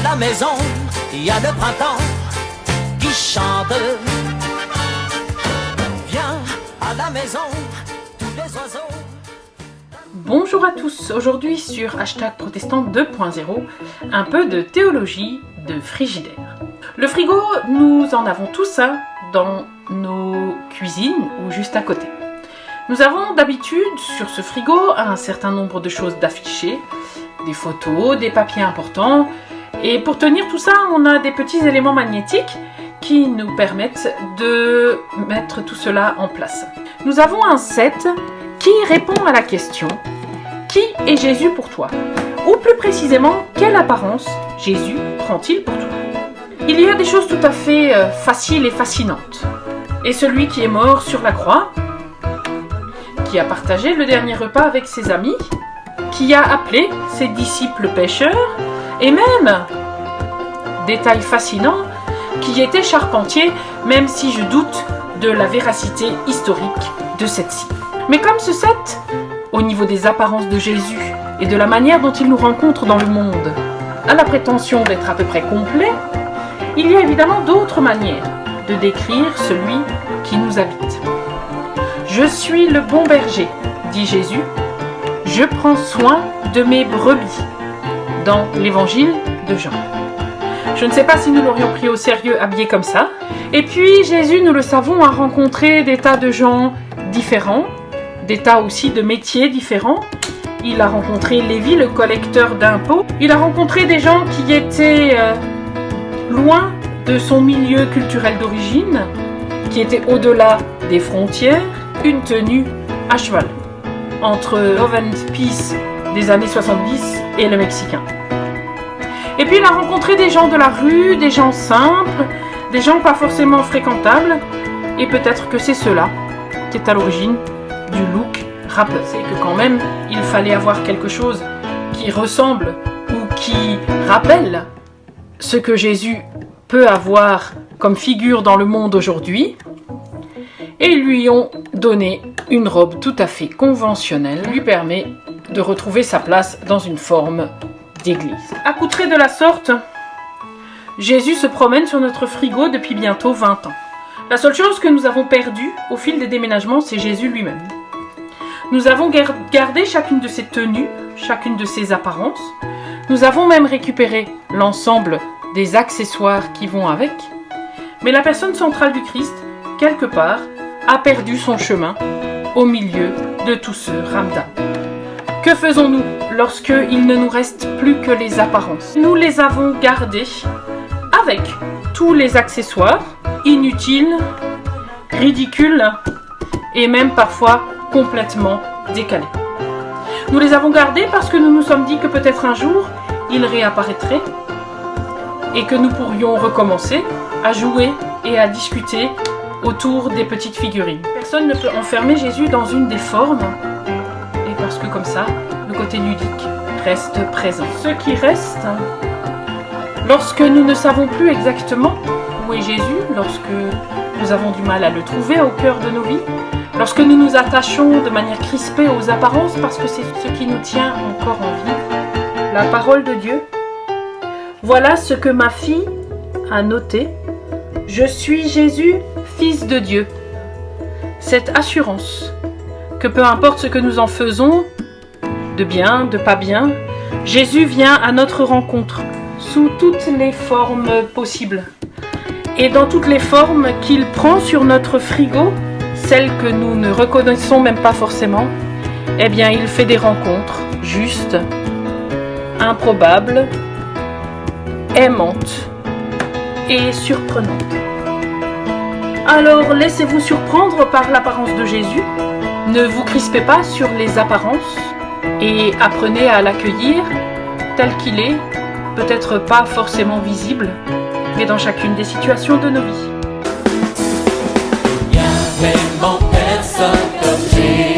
à la maison, il y a le printemps qui chante. Viens à la maison, tous les oiseaux. Bonjour à tous, aujourd'hui sur #protestant 2.0, un peu de théologie de frigidaire. Le frigo, nous en avons tous un dans nos cuisines ou juste à côté. Nous avons d'habitude sur ce frigo un certain nombre de choses d'affichées, des photos, des papiers importants, et pour tenir tout ça, on a des petits éléments magnétiques qui nous permettent de mettre tout cela en place. Nous avons un set qui répond à la question « Qui est Jésus pour toi ?» ou plus précisément, quelle apparence Jésus prend-il pour toi? Il y a des choses tout à fait faciles et fascinantes. Et celui qui est mort sur la croix, qui a partagé le dernier repas avec ses amis, qui a appelé ses disciples pécheurs, et même, détail fascinant, qui était charpentier, même si je doute de la véracité historique de cette-ci. Mais comme ce set, au niveau des apparences de Jésus et de la manière dont il nous rencontre dans le monde, a la prétention d'être à peu près complet, il y a évidemment d'autres manières de décrire celui qui nous habite. « Je suis le bon berger, dit Jésus, je prends soin de mes brebis » dans l'évangile de Jean. Je ne sais pas si nous l'aurions pris au sérieux habillé comme ça. Et puis Jésus, nous le savons, a rencontré des tas de gens différents, des tas aussi de métiers différents. Il a rencontré Lévi, le collecteur d'impôts. Il a rencontré des gens qui étaient loin de son milieu culturel d'origine, qui étaient au-delà des frontières, une tenue à cheval, entre Love and Peace des années 70 et le Mexicain. Et puis il a rencontré des gens de la rue, des gens simples, des gens pas forcément fréquentables, et peut-être que c'est cela qui est à l'origine du look rappeur. C'est que quand même, il fallait avoir quelque chose qui ressemble ou qui rappelle ce que Jésus peut avoir comme figure dans le monde aujourd'hui, et ils lui ont donné une robe tout à fait conventionnelle, qui lui permet de retrouver sa place dans une forme d'église. Accoutré de la sorte, Jésus se promène sur notre frigo depuis bientôt 20 ans. La seule chose que nous avons perdue au fil des déménagements, c'est Jésus lui-même. Nous avons gardé chacune de ses tenues, chacune de ses apparences. Nous avons même récupéré l'ensemble des accessoires qui vont avec. Mais la personne centrale du Christ, quelque part, a perdu son chemin au milieu de tout ce ramdam. Que faisons-nous lorsqu'il ne nous reste plus que les apparences? Nous les avons gardées avec tous les accessoires, inutiles, ridicules et même parfois complètement décalés. Nous les avons gardés parce que nous nous sommes dit que peut-être un jour, ils réapparaîtraient et que nous pourrions recommencer à jouer et à discuter autour des petites figurines. Personne ne peut enfermer Jésus dans une des formes, et parce que comme ça, le côté ludique reste présent. Ce qui reste, lorsque nous ne savons plus exactement où est Jésus, lorsque nous avons du mal à le trouver au cœur de nos vies, lorsque nous nous attachons de manière crispée aux apparences parce que c'est ce qui nous tient encore en vie, la parole de Dieu. Voilà ce que ma fille a noté. Je suis Jésus, Fils de Dieu. Cette assurance que peu importe ce que nous en faisons, de bien, de pas bien, Jésus vient à notre rencontre sous toutes les formes possibles. Et dans toutes les formes qu'il prend sur notre frigo, celles que nous ne reconnaissons même pas forcément, eh bien il fait des rencontres justes, improbables, aimantes et surprenantes. Alors laissez-vous surprendre par l'apparence de Jésus, ne vous crispez pas sur les apparences et apprenez à l'accueillir tel qu'il est, peut-être pas forcément visible, mais dans chacune des situations de nos vies. Il y a vraiment personne comme Jésus.